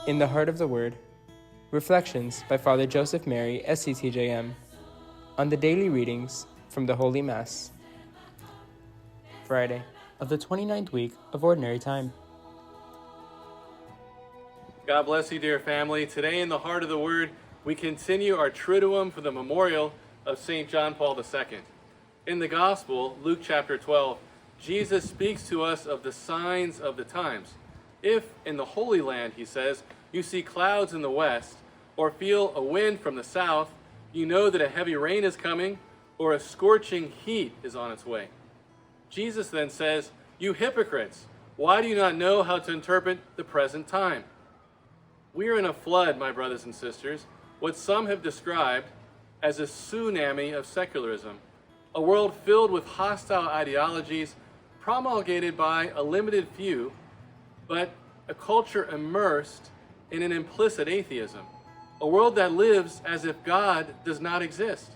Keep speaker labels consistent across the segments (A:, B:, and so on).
A: In the Heart of the Word, Reflections by Father Joseph Mary, SCTJM, on the daily readings from the Holy Mass. Friday of the 29th week of Ordinary Time.
B: God bless you, dear family. Today in the Heart of the Word, we continue our Triduum for the memorial of St. John Paul II. In the Gospel, Luke chapter 12, Jesus speaks to us of the signs of the times. If in the Holy Land, he says, you see clouds in the west, or feel a wind from the south, you know that a heavy rain is coming, or a scorching heat is on its way. Jesus then says, you hypocrites, why do you not know how to interpret the present time? We are in a flood, my brothers and sisters, what some have described as a tsunami of secularism, a world filled with hostile ideologies promulgated by a limited few, but a culture immersed in an implicit atheism, a world that lives as if God does not exist.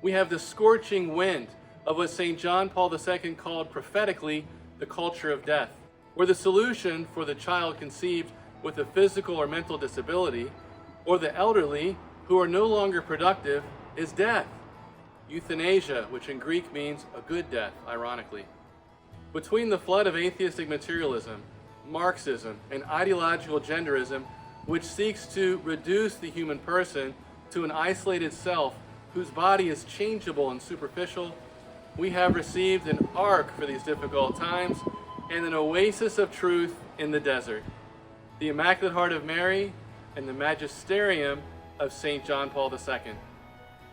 B: We have the scorching wind of what St. John Paul II called prophetically the culture of death, where the solution for the child conceived with a physical or mental disability, or the elderly who are no longer productive, is death. Euthanasia, which in Greek means a good death, ironically. Between the flood of atheistic materialism, Marxism, and ideological genderism, which seeks to reduce the human person to an isolated self whose body is changeable and superficial, we have received an ark for these difficult times and an oasis of truth in the desert, the Immaculate Heart of Mary and the Magisterium of St. John Paul II.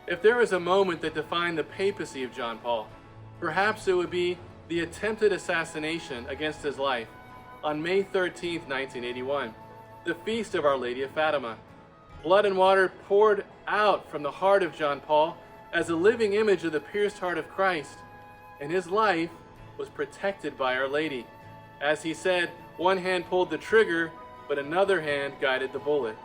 B: If there was a moment that defined the papacy of John Paul, perhaps it would be the attempted assassination against his life on May 13, 1981, the feast of Our Lady of Fatima. Blood and water poured out from the heart of John Paul as a living image of the pierced heart of Christ, and his life was protected by Our Lady. As he said, one hand pulled the trigger, but another hand guided the bullet.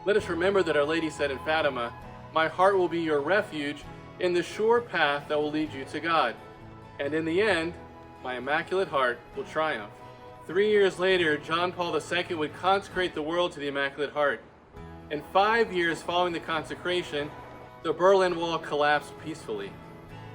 B: Let us remember that Our Lady said in Fatima, "My heart will be your refuge in the sure path that will lead you to God. And in the end, my Immaculate Heart will triumph." 3 years later, John Paul II would consecrate the world to the Immaculate Heart. And 5 years following the consecration, the Berlin Wall collapsed peacefully.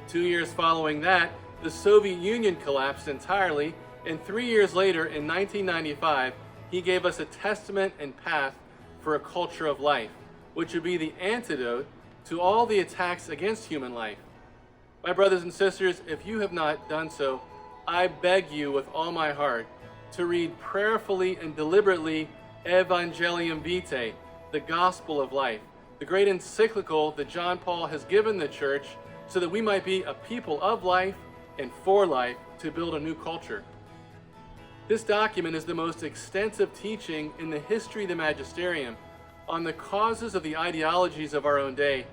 B: 2 years following that, the Soviet Union collapsed entirely, and 3 years later, in 1995, he gave us a testament and path for a culture of life, which would be the antidote to all the attacks against human life. My brothers and sisters, if you have not done so, I beg you with all my heart to read prayerfully and deliberately Evangelium Vitae, the Gospel of Life, the great encyclical that John Paul has given the Church so that we might be a people of life and for life to build a new culture. This document is the most extensive teaching in the history of the Magisterium on the causes of the ideologies of our own day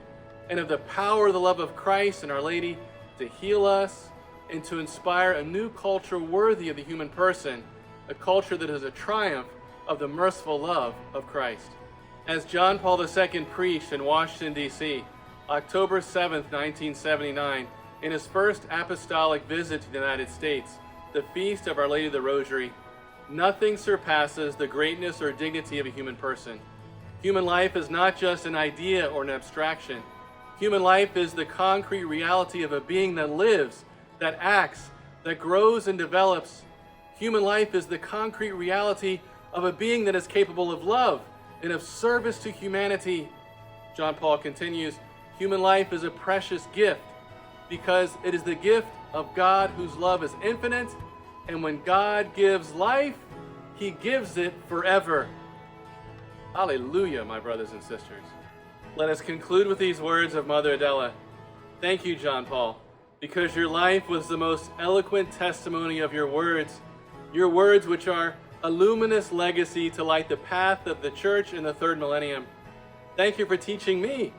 B: and of the power of the love of Christ and Our Lady to heal us and to inspire a new culture worthy of the human person, a culture that is a triumph of the merciful love of Christ. As John Paul II preached in Washington, D.C., October 7, 1979, in his first apostolic visit to the United States, the feast of Our Lady of the Rosary, nothing surpasses the greatness or dignity of a human person. Human life is not just an idea or an abstraction. Human life is the concrete reality of a being that lives, that acts, that grows and develops. Human life is the concrete reality of a being that is capable of love and of service to humanity. John Paul continues, human life is a precious gift because it is the gift of God whose love is infinite, and when God gives life, he gives it forever. Hallelujah, my brothers and sisters. Let us conclude with these words of Mother Adela. Thank you, John Paul, because your life was the most eloquent testimony of your words which are a luminous legacy to light the path of the Church in the third millennium. Thank you for teaching me,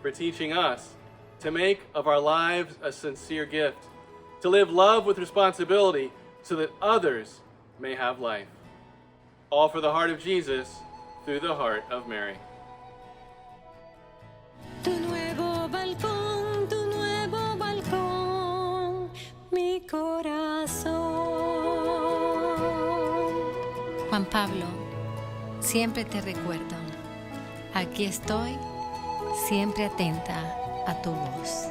B: for teaching us, to make of our lives a sincere gift, to live love with responsibility so that others may have life. All for the heart of Jesus, through the heart of Mary.
C: Tu nuevo balcón, mi corazón. Juan Pablo, siempre te recuerdo, aquí estoy, siempre atenta a tu voz.